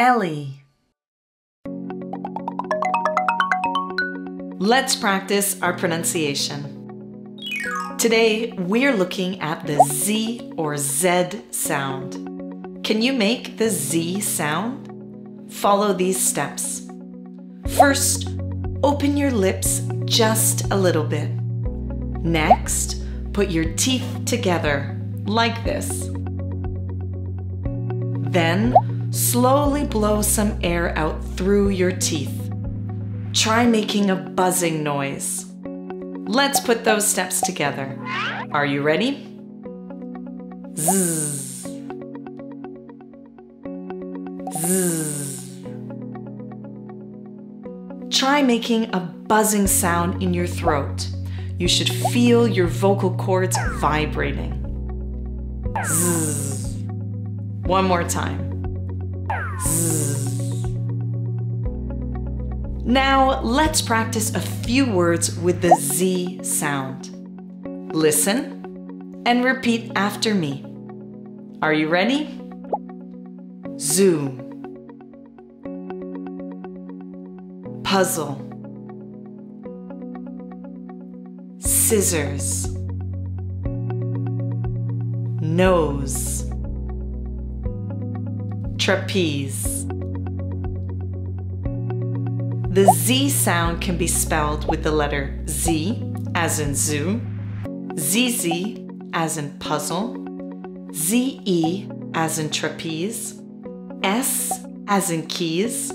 Ellii. Let's practice our pronunciation. Today, we're looking at the Z or Z sound. Can you make the Z sound? Follow these steps. First, open your lips just a little bit. Next, put your teeth together like this. Then, slowly blow some air out through your teeth. Try making a buzzing noise. Let's put those steps together. Are you ready? Zzz. Zzz. Try making a buzzing sound in your throat. You should feel your vocal cords vibrating. Zzz. One more time. Zzz. Now, let's practice a few words with the Z sound. Listen and repeat after me. Are you ready? Zoo. Puzzle. Scissors. Nose. Trapeze. The Z sound can be spelled with the letter Z as in zoo, ZZ as in puzzle, ZE as in trapeze, S as in keys,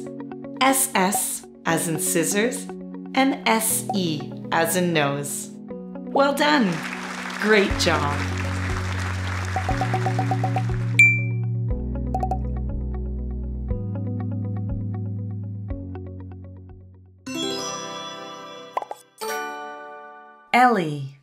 SS as in scissors, and SE as in nose. Well done! Great job! Ellii.